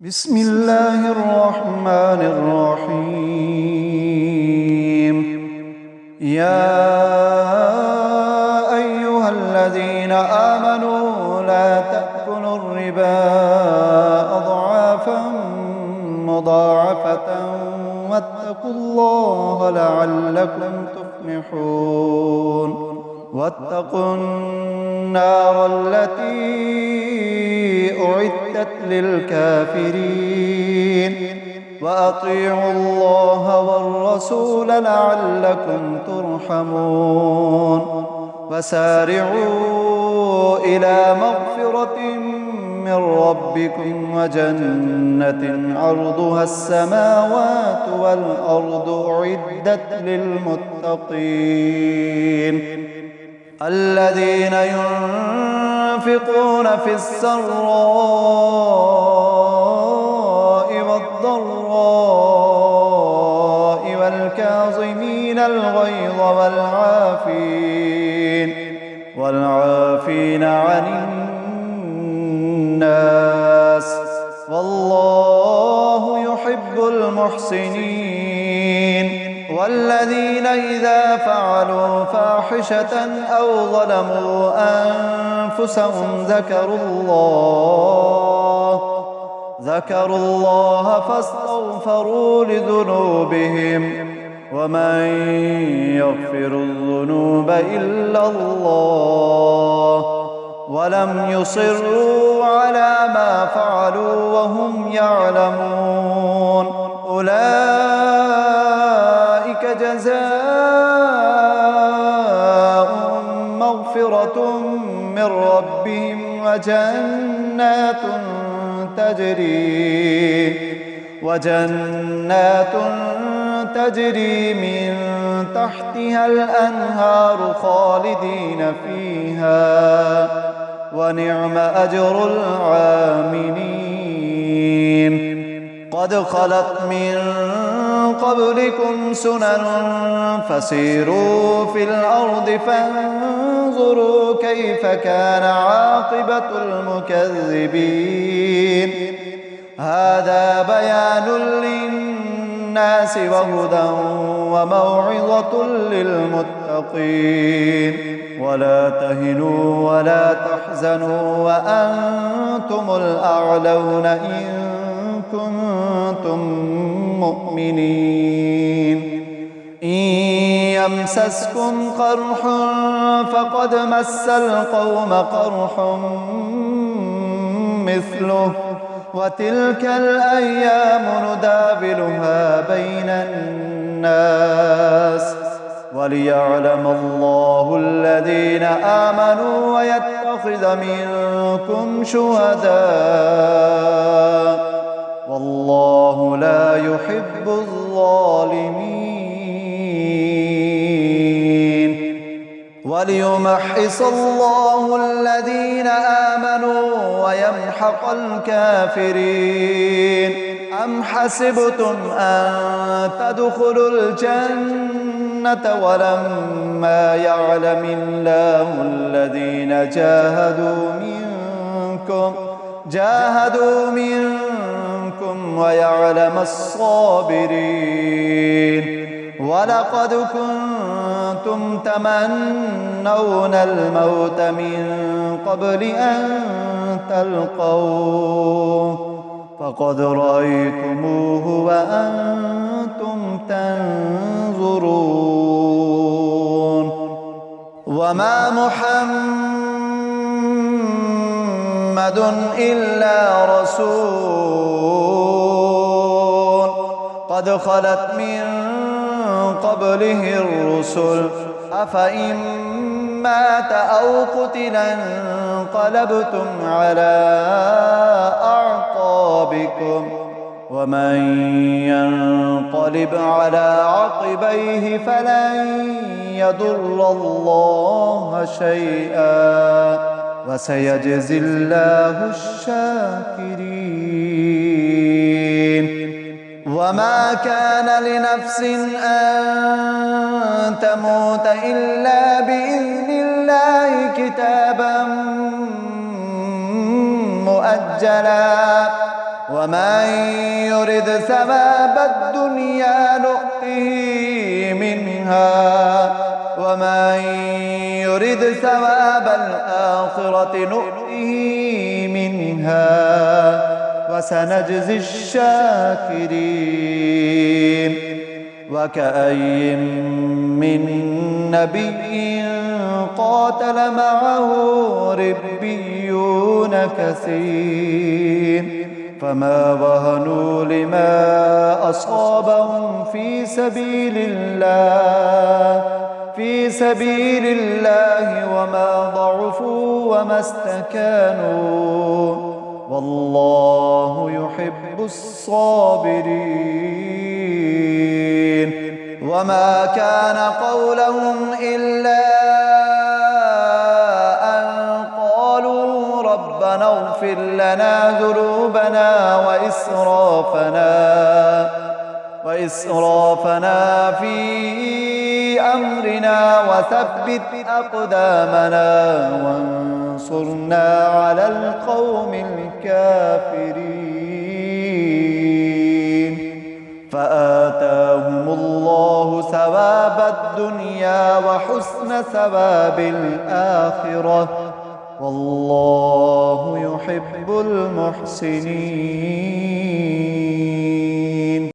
بسم الله الرحمن الرحيم. يا أيها الذين آمنوا لا تأكلوا الربا أضعافا مضاعفة واتقوا الله لعلكم تفلحون. واتقوا النار التي أعدت للكافرين وأطيعوا الله والرسول لعلكم ترحمون. وسارعوا إلى مغفرة من ربكم وجنة عرضها السماوات والأرض أعدت للمتقين الذين ينفقون في السراء والضراء والكاظمين الغيظ والعافين عن الناس والله يحب المحسنين. والذين إذا فعلوا فاحشة أو ظلموا أنفسهم ذكروا الله فاستغفروا لذنوبهم ومن يغفر الذنوب إلا الله ولم يصروا على ما فعلوا وهم يعلمون أولئك جزاؤهم مغفرة من ربهم وجنات تجري من تحتها الأنهار خالدين فيها ونعم أجر العاملين. قد خلت من قبلكم سنن فسيروا في الأرض فانظروا كيف كان عاقبة المكذبين. هذا بيان للناس وهدى وموعظة للمتقين. ولا تهنوا ولا تحزنوا وأنتم الأعلون إن كنتم مؤمنين. إن يمسسكم قرح فقد مس القوم قرح مثله وتلك الأيام نداولها بين الناس وليعلم الله الذين آمنوا ويتخذ منكم شهداء والله لا يحب الظالمين. وليمحص الله الذين آمنوا ويمحق الكافرين. أم حسبتم أن تدخلوا الجنة ولما يعلم الله الذين جاهدوا منكم ويعلم الصابرين. ولقد كنتم تمنون الموت من قبل أن تلقوه فقد رأيتموه وأنتم تنظرون. وما محمد إلا رسول قد خلت من قبله الرسل أفإن مات أو قتل انقلبتم على أعقابكم ومن ينقلب على عقبيه فلن يضر الله شيئا وسيجزي الله الشاكرين. وما كان لنفس أن تموت إلا بإذن الله كتابا مؤجلا ومن يرد ثواب الدنيا نؤته منها ومن يرد ثواب الآخرة نؤته منها وسنجزي الشاكرين وكأي من نبي قاتل معه ربيون كثير فما وهنوا لما أصابهم في سبيل الله وما ضعفوا وما استكانوا والله يحب الصابرين وما كان قولهم إلا أن قالوا ربنا اغفر لنا ذنوبنا وإسرافنا في أمرنا وثبت أقدامنا وانصرنا على القوم الكافرين فآتاهم الله ثواب الدنيا وحسن ثواب الآخرة والله يحب المحسنين